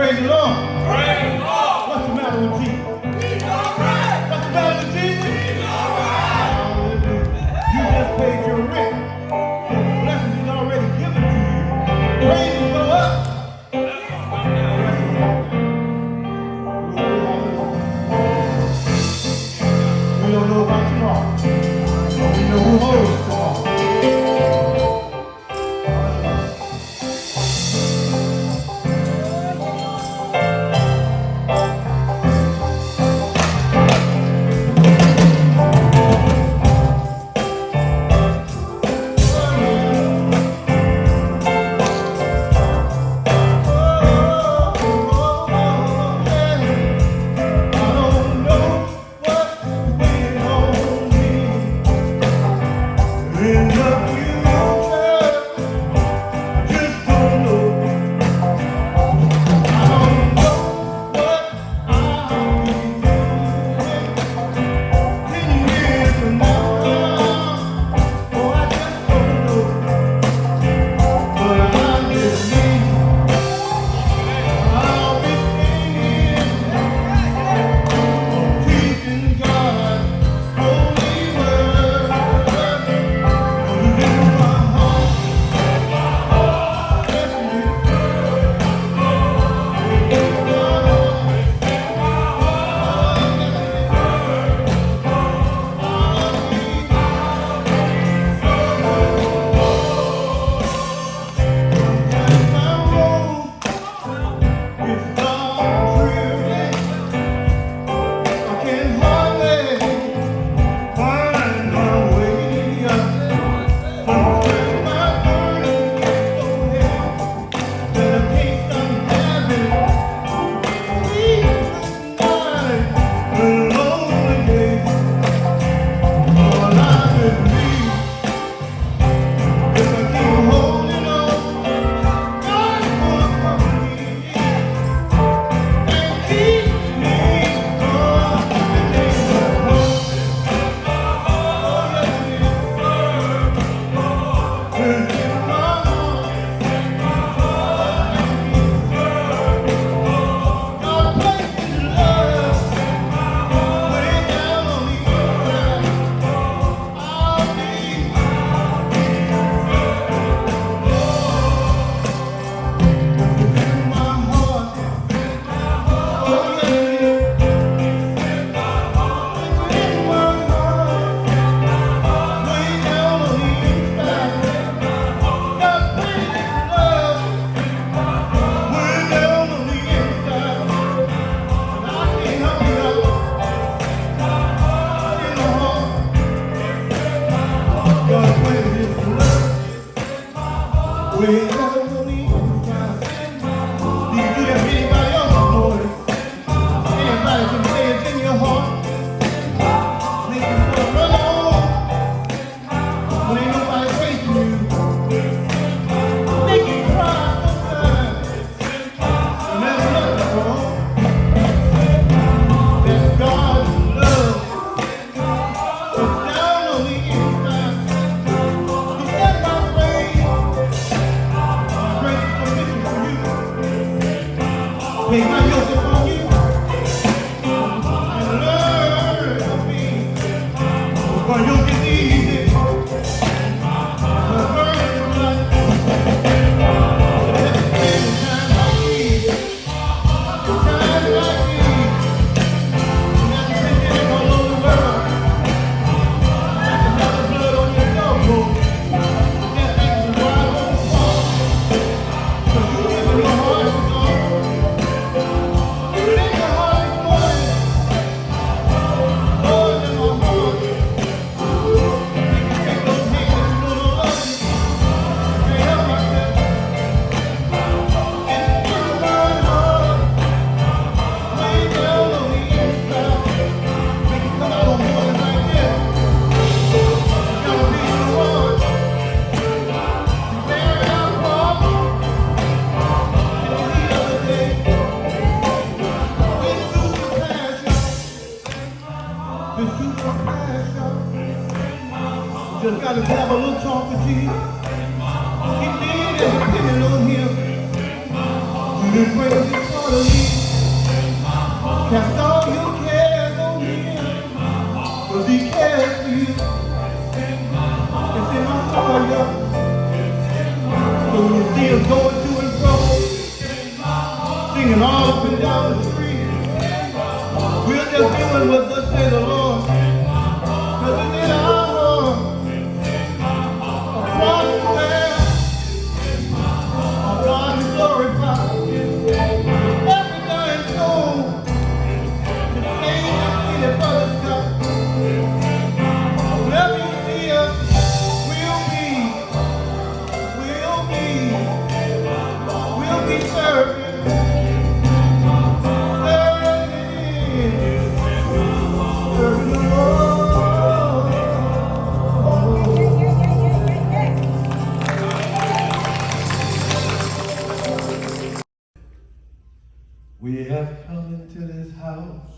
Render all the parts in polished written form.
Praise the Lord. Praise the Lord. What's the matter with Jesus? He's all right. What's the matter with Jesus? He's all right. Hallelujah. You just paid your rent. So the blessings is already given to you. Praises go up. We don't know about tomorrow. We know who holds tomorrow. Just got to have a little talk with Jesus. He did it, depending on him. You didn't praise his never leave. Cast all your cares on him, 'cause he cares for you. It's in my heart, yeah. So when you see us going to and fro, singing all up and down the street, we're just doing what thus say the Lord. 'Cause it's in our heart, a prosper, our God is glorified. Everything soul, the same as Peter Brother Scott. Whenever you see us, we'll be serving, serving the Lord. We have come into this house,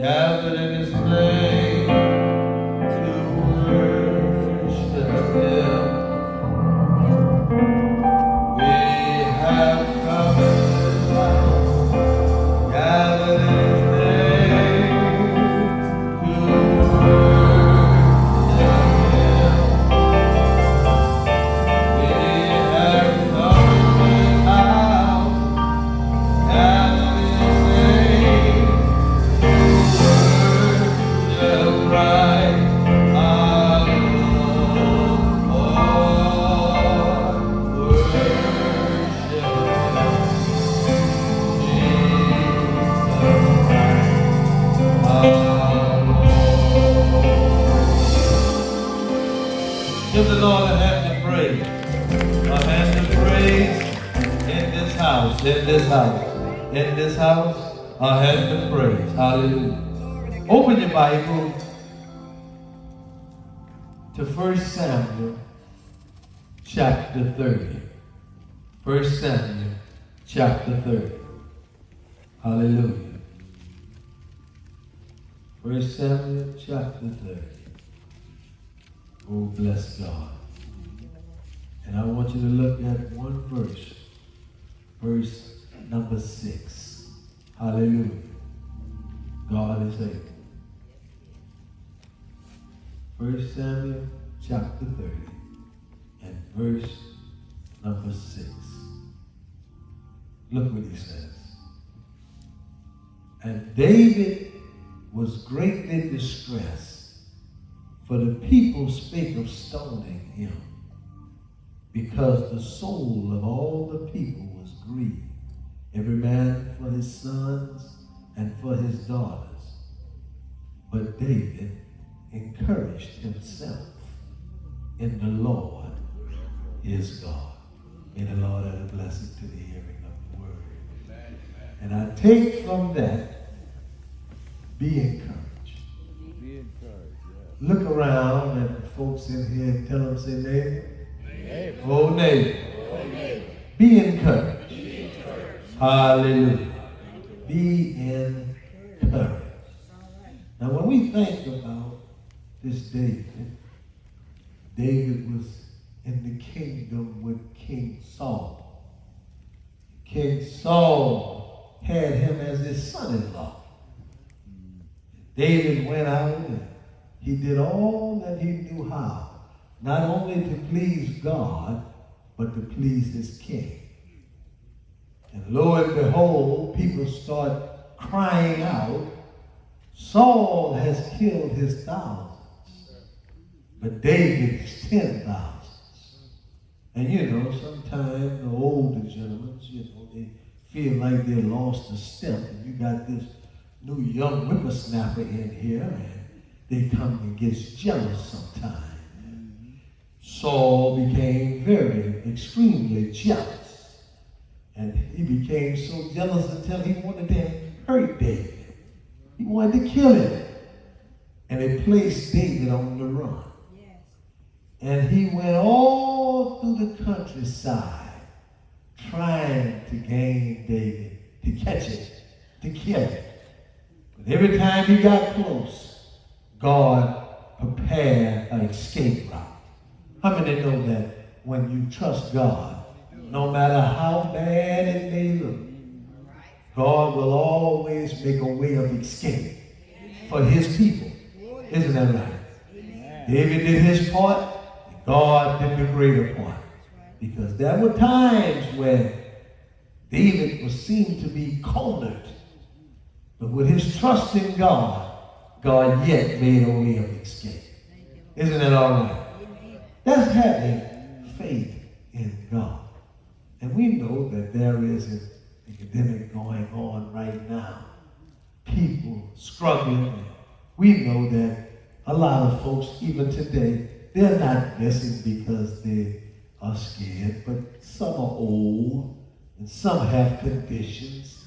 gathered in His name to worship Him. We have come into this house, gathered in His name to worship Him. We have come into this house, gathered in His name to worship Christ our Lord. Worship give the Lord a hand of praise. A hand of praise in this house, in this house, in this house. A hand of praise. Hallelujah. Open your Bible to 1 Samuel chapter 30. 1 Samuel chapter 30. Hallelujah. 1 Samuel chapter 30. Oh, bless God. And I want you to look at one verse. Verse number 6. Hallelujah. God is able. 1 Samuel chapter 30 and verse number 6. Look what he says. And David was greatly distressed, for the people spake of stoning him, because the soul of all the people was grieved, every man for his sons and for his daughters. But David encouraged himself in the Lord his God. May the Lord add a blessing to the hearing of the word. And I take from that, be encouraged. Be encouraged, yes. Look around at the folks in here and tell them, say, neighbor. Neighbor. Oh, neighbor. Oh, neighbor. Be encouraged. Be encouraged. Hallelujah. Be encouraged. Now, when we think about this David, David was in the kingdom with King Saul. King Saul had him as his son-in-law. David went out and he did all that he knew how, not only to please God, but to please his king. And lo and behold, people start crying out, Saul has killed his thousands, but David's 10,000s. And you know, sometimes the older gentlemen, they feel like they lost a step, and you got this new young whippersnapper in here, and they come and gets jealous sometimes. Saul became extremely jealous. And he became so jealous until he wanted to hurt David. He wanted to kill him. And it placed David on the run. Yes. And he went all through the countryside trying to gain David, to catch him, to kill him. But every time he got close, God prepared an escape route. How many know that when you trust God, no matter how bad it may look, God will always make a way of escape for his people. Isn't that right? David did his part, God did the greater part. Because there were times when David was seen to be cornered. But with his trust in God, God yet made a way of escape. Isn't that all right? That's having faith in God. And we know that there is an epidemic going on right now. People struggling. We know that a lot of folks, even today, they're not missing because they are scared, but some are old and some have conditions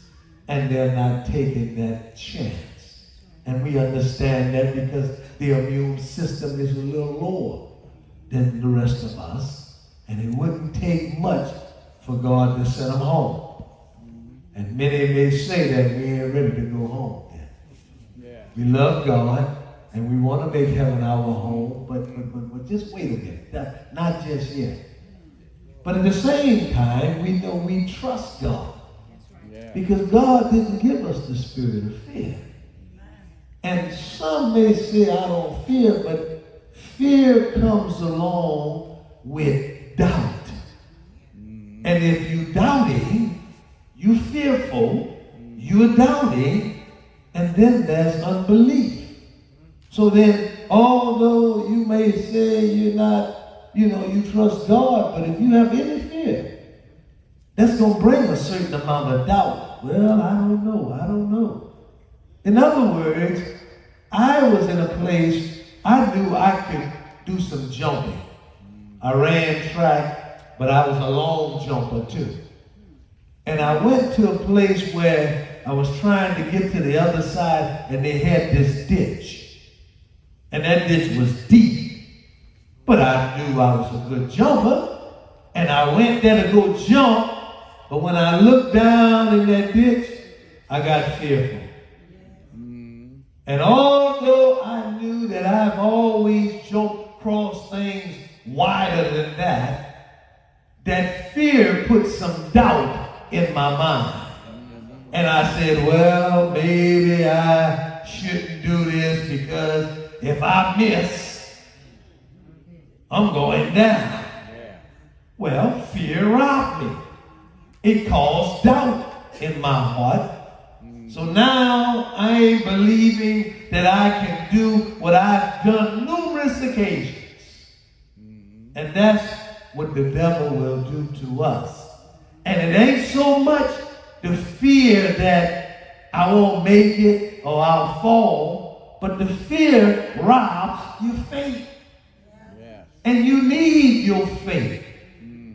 and they're not taking that chance. And we understand that because the immune system is a little lower than the rest of us, and it wouldn't take much for God to send them home. And many may say that we ain't ready to go home yet. Yeah. We love God and we want to make heaven our home, but just wait a minute. Not just yet. But at the same time, we know we trust God. Yeah. Because God didn't give us the spirit of fear. And some may say, I don't fear, but fear comes along with doubt. And if you're doubting, you're fearful, you're doubting, and then there's unbelief. So then, although you may say you're not, you trust God, but if you have any fear, that's going to bring a certain amount of doubt. Well, I don't know. In other words, I was in a place, I knew I could do some jumping. I ran track, but I was a long jumper too. And I went to a place where I was trying to get to the other side, and they had this ditch. And that ditch was deep. But I knew I was a good jumper. And I went there to go jump. But when I looked down in that ditch, I got fearful. And although I knew that I've always jumped across things wider than that fear put some doubt in my mind. And I said, well, maybe I shouldn't do this because if I miss, I'm going down. Well, fear robbed me. It caused doubt in my heart. So now I ain't believing that I can do what I've done numerous occasions. And that's what the devil will do to us. And it ain't so much the fear that I won't make it or I'll fall, but the fear robs your faith. Yeah. And you need your faith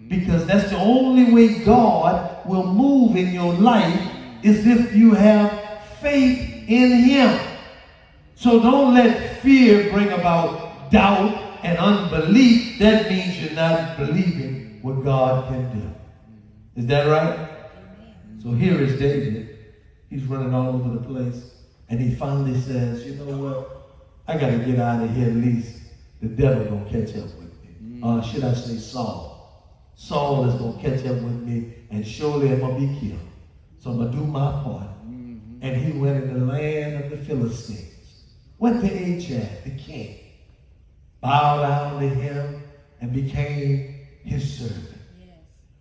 because that's the only way God will move in your life is if you have faith in him. So don't let fear bring about doubt and unbelief. That means you're not believing what God can do. Is that right? So here is David. He's running all over the place. And he finally says, you know what? I got to get out of here at least. The devil going to catch up with me. Should I say Saul? Saul is going to catch up with me and surely I'm going to be killed. So I'm going to do my part. And he went in the land of the Philistines. Went to Achab, the king. Bowed down to him and became his servant. Yes.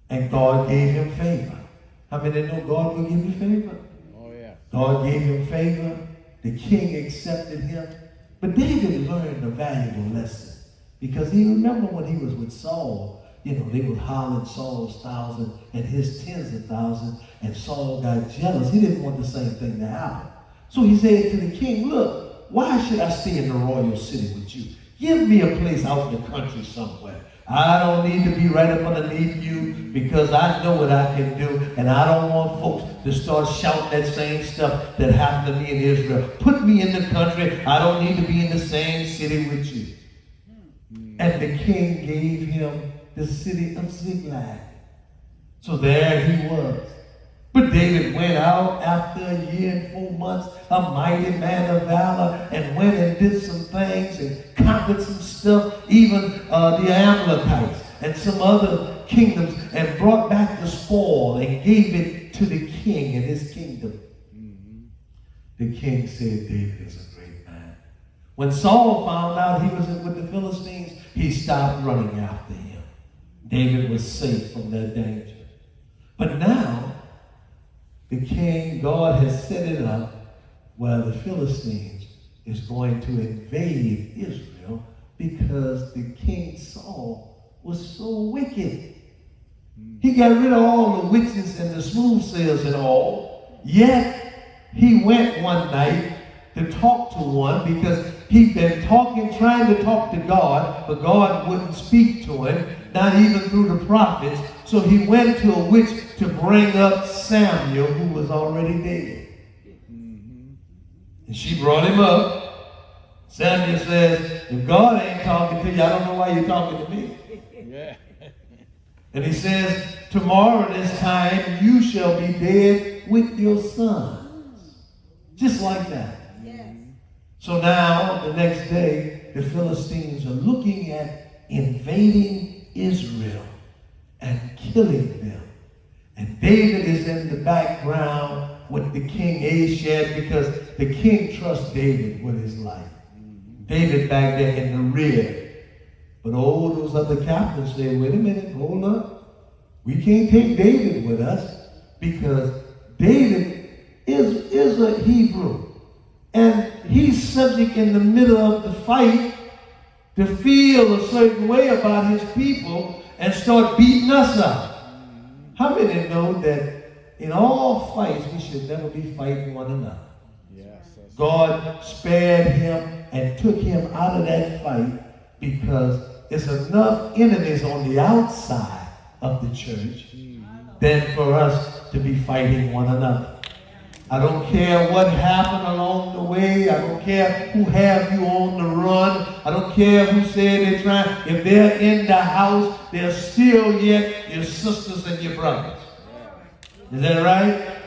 And God gave him favor. How many know God will give you favor? Oh, yeah. God gave him favor. The king accepted him. But David learned a valuable lesson. Because he remember when he was with Saul, they were hollering Saul's 1,000 and his tens of thousands. And Saul got jealous. He didn't want the same thing to happen. So he said to the king, look, why should I stay in the royal city with you? Give me a place out in the country somewhere. I don't need to be right up underneath you because I know what I can do. And I don't want folks to start shouting that same stuff that happened to me in Israel. Put me in the country. I don't need to be in the same city with you. And the king gave him the city of Ziklag. So there he was. But David went out after a year and 4 months, a mighty man of valor, and went and did some things and conquered some stuff, even the Amalekites and some other kingdoms, and brought back the spoil and gave it to the king and his kingdom. The king said, David is a great man. When Saul found out he was with the Philistines, he stopped running after him. David was safe from that danger. But now, the king, God has set it up where the Philistines is going to invade Israel because the king Saul was so wicked. He got rid of all the witches and the soothsayers and all, yet he went one night to talk to one because he'd been trying to talk to God, but God wouldn't speak to him, not even through the prophets. So he went to a witch to bring up Samuel, who was already dead. And she brought him up. Samuel says, if God ain't talking to you, I don't know why you're talking to me. Yeah. And he says, tomorrow this time you shall be dead with your sons. Just like that. Yes. So now, the next day, the Philistines are looking at invading Israel and killing them. And David is in the background with the king Ashad because the king trusts David with his life. David back there in the rear. But all those other captains say, wait a minute, hold up. We can't take David with us because David is a Hebrew. And he's subject in the middle of the fight to feel a certain way about his people and start beating us up. How many know that in all fights we should never be fighting one another? Yes. God spared him and took him out of that fight because there's enough enemies on the outside of the church than for us to be fighting one another. I don't care what happened along the way. I don't care who have you on the run. I don't care who said they're trying. If they're in the house, they're still yet your sisters and your brothers. Is that right?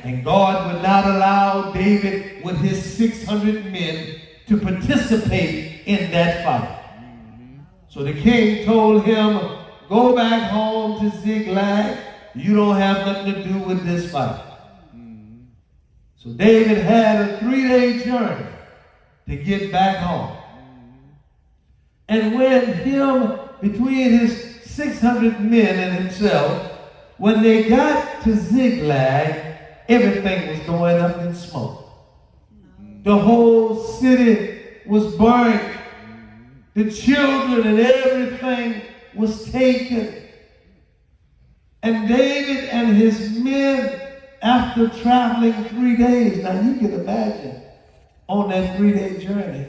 And God would not allow David with his 600 men to participate in that fight. So the king told him, go back home to Ziklag. You don't have nothing to do with this fight. So David had a 3-day journey to get back home. And when between his 600 men and himself, when they got to Ziklag, everything was going up in smoke. The whole city was burned. The children and everything was taken. And David and his men, after traveling 3 days, now you can imagine, on that 3-day journey,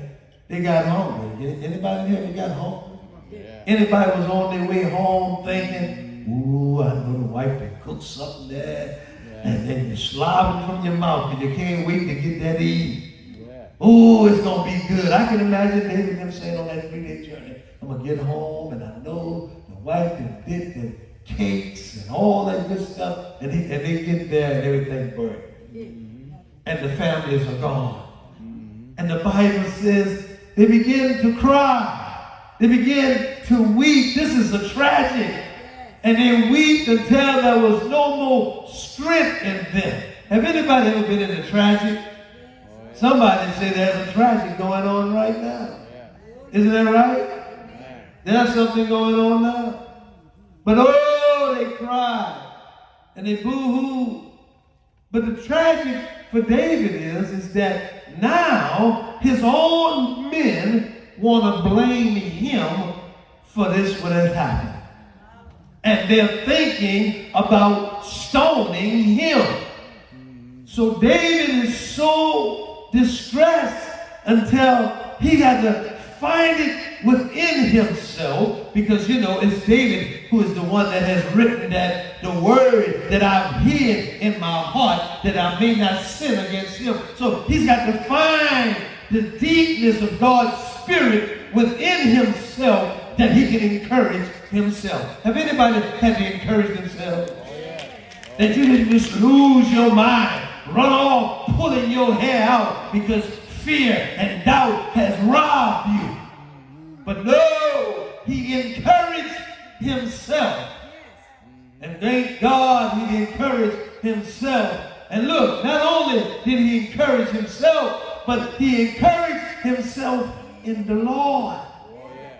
they got hungry. Anybody here got hungry? Yeah. Anybody was on their way home thinking, ooh, I know the wife can cook something there. Yeah. And then you're slobbing from your mouth and you can't wait to get that eat. Yeah. Ooh, it's going to be good. I can imagine David and them saying on that 3-day journey, I'm going to get home and I know the wife did the cakes and all that good stuff, and they get there and everything burned. And the families are gone. And the Bible says they begin to cry. They begin to weep. This is a tragedy. And they weep until there was no more strength in them. Have anybody ever been in a tragedy? Somebody say there's a tragedy going on right now. Isn't that right? There's something going on now. But they cried and they boo-hooed. But the tragic for David is that now his own men want to blame him for this what has happened. And they're thinking about stoning him. So David is so distressed until he got to find it within himself, because it's David who is the one that has written that the word that I've hid in my heart that I may not sin against him. So he's got to find the deepness of God's spirit within himself that he can encourage himself. Have anybody had to encourage themselves? That you didn't just lose your mind, run off pulling your hair out because fear and doubt has robbed you. But no, he encouraged himself. And thank God he encouraged himself. And look, not only did he encourage himself, but he encouraged himself in the Lord,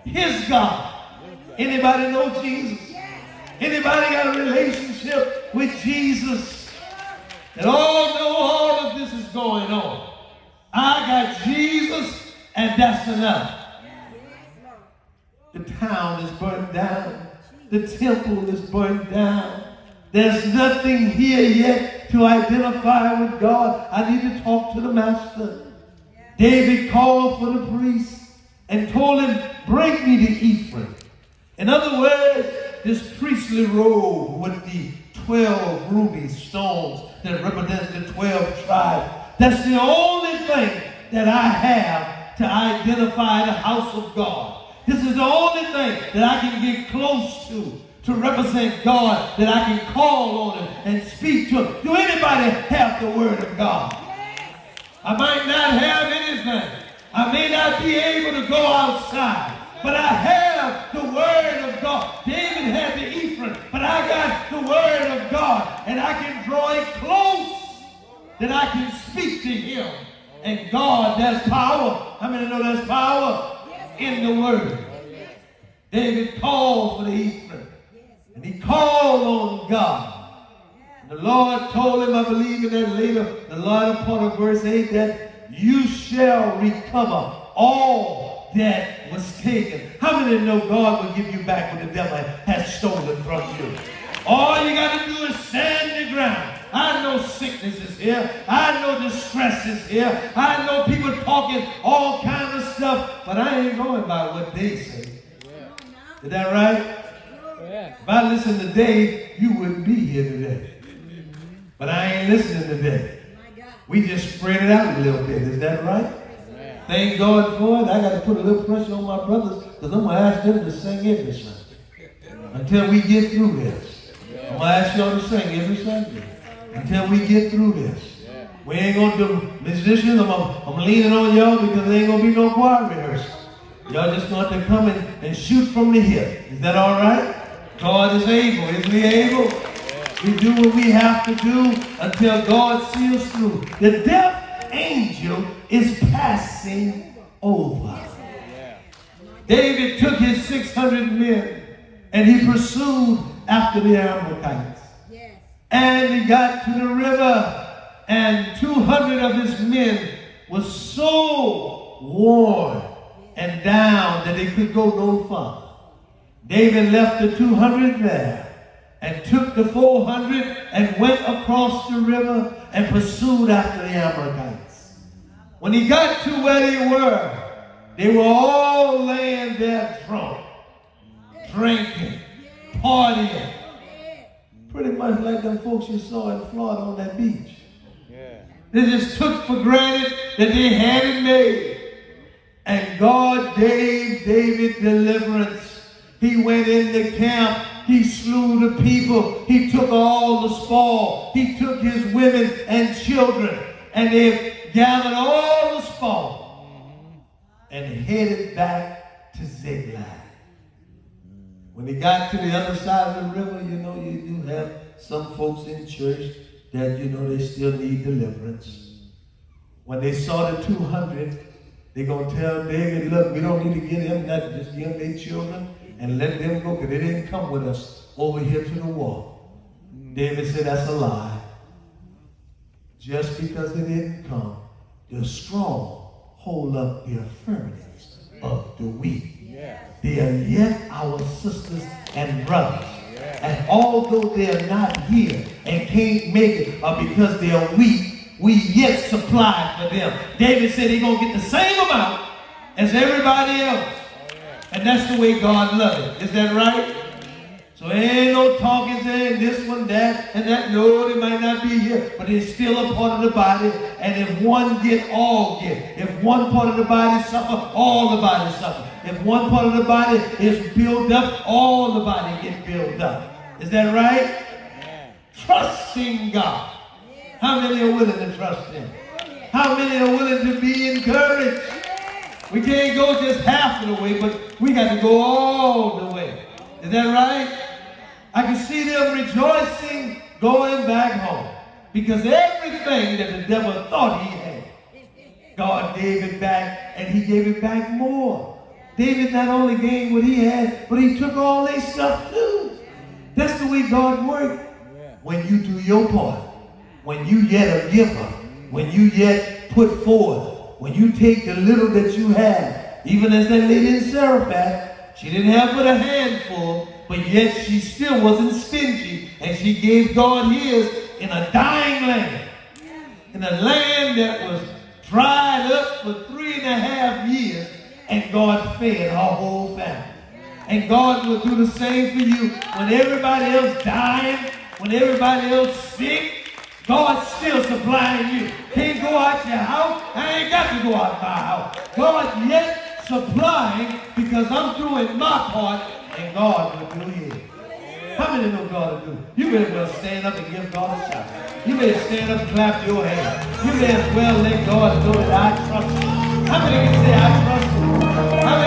his God. Anybody know Jesus? Anybody got a relationship with Jesus? And all know all of this is going on. I got Jesus, and that's enough. The town is burned down. The temple is burned down. There's nothing here yet to identify with God. I need to talk to the master. David called for the priest and told him, bring me to Ephraim. In other words, this priestly robe with the 12 ruby stones that represent the 12 tribes, that's the only thing that I have to identify the house of God. This is the only thing that I can get close to represent God, that I can call on him and speak to him. Do anybody have the word of God? I might not have anything. I may not be able to go outside, but I have the word of God. David had the Ephraim, but I got the word of God, and I can draw it close, that I can speak to him. And God, there's power. How many know there's power in the word? David called for the Ephraim, and he called on God. And the Lord told him, I believe in that later, the Lord upon verse 8, that you shall recover all that was taken. How many know God will give you back what the devil has stolen from you? All you got to do is stand your ground. I know sickness is here. I know distress is here. I know people talking all kinds of stuff, but I ain't going by what they say. Is that right? If I listened today, you wouldn't be here today. But I ain't listening today. We just spread it out a little bit. Is that right? Thank God for it. I got to put a little pressure on my brothers because I'm going to ask them to sing every Sunday until we get through this. I'm going to ask y'all to sing every Sunday until we get through this. We ain't going to do musicians. I'm leaning on y'all because there ain't going to be no choir rehearsal. Y'all just going to come in and shoot from the hip. Is that all right? God is able. Isn't he able? We do what we have to do until God sees through. The death angel is passing over. David took his 600 men and he pursued after the Amalekites. And he got to the river, and 200 of his men were so worn and down that they could go no farther. David left the 200 there and took the 400 and went across the river and pursued after the Amalekites. When he got to where they were all laying there drunk, drinking, partying. Pretty much like them folks you saw in Florida on that beach. They just took for granted that they had it made. And God gave David deliverance. He went into camp. He slew the people. He took all the spoil. He took his women and children. And they gathered all the spoil and headed back to Ziklag. When he got to the other side of the river, you know, you do have some folks in church that, you know, they still need deliverance. When they saw the 200, they're going to tell David, look, we don't need to get them, not just give them their children and let them go, because they didn't come with us over here to the war. David said, that's a lie. Just because they didn't come, the strong hold up the infirmities of the weak. They are yet our sisters and brothers. And although they are not here and can't make it, or because they are weak, we yet supply for them. David said he's going to get the same amount as everybody else. And that's the way God loves it. Is that right? So ain't no talking saying this one, that, and that. No, they might not be here, but they're still a part of the body. And if one get, all get. If one part of the body suffer, all the body suffer. If one part of the body is built up, all the body gets built up. Is that right? Trusting God. How many are willing to trust him? How many are willing to be encouraged? We can't go just half of the way, but we got to go all the way. Is that right? I can see them rejoicing going back home. Because everything that the devil thought he had, God gave it back, and he gave it back more. David not only gained what he had, but he took all their stuff too. That's the way God works. When you do your part, when you yet a giver, when you yet put forth, when you take the little that you have, even as that lady in Zarephath, she didn't have but a handful, but yet she still wasn't stingy, and she gave God his in a dying land, in a land that was dried up for 3.5 years, and God fed her whole family. And God will do the same for you. When everybody else dying, when everybody else sick, God's still supplying you. Can't go out your house. I ain't got to go out my house. God yet supplying, because I'm doing my part, and God will do his. How many know God will do? You may as well stand up and give God a shout. You may stand up and clap your hands. You may as well let God know that I trust you. How many can say I trust you? How many